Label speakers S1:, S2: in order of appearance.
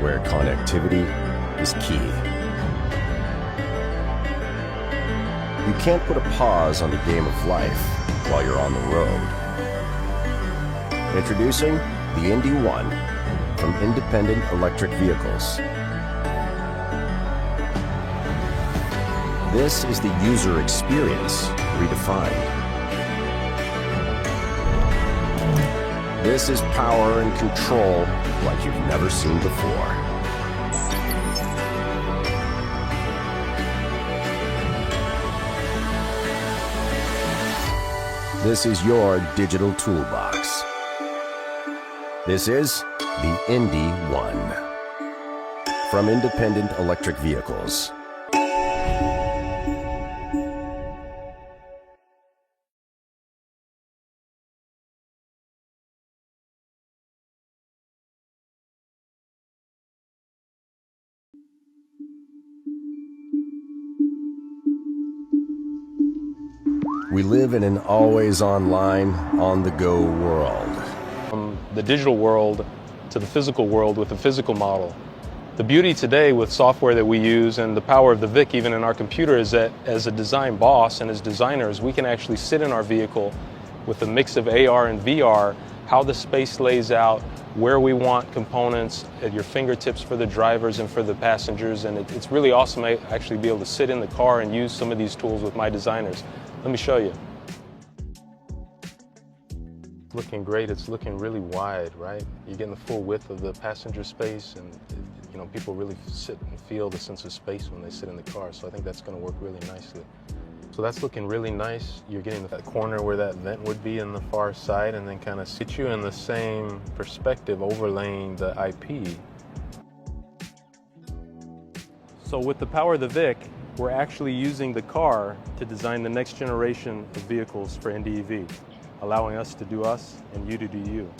S1: where connectivity is key. You can't put a pause on the game of life while you're on the road. Introducing the Indi One from Independent Electric Vehicles. This is the user experience redefined. This is power and control like you've never seen before. This is your digital toolbox. This is the Indi One from Independent Electric Vehicles. We live in an always online, on-the-go world.
S2: From the digital world to the physical world with the physical model. The beauty today with software that we use and the power of the VIC even in our computer is that as a design boss and as designers, we can actually sit in our vehicle with a mix of AR and VR, how the space lays out, where we want components at your fingertips for the drivers and for the passengers. And it's really awesome to actually be able to sit in the car and use some of these tools with my designers. Let me show you. It's looking great. It's looking really wide, right? You're getting the full width of the passenger space, and you know, people really sit and feel the sense of space when they sit in the car. So I think that's going to work really nicely. So that's looking really nice. You're getting that corner where that vent would be in the far side, and then kind of sit you in the same perspective, overlaying the IP. So with the power of the VIC, we're actually using the car to design the next generation of vehicles for Indi EV, allowing us to do us and you to do you.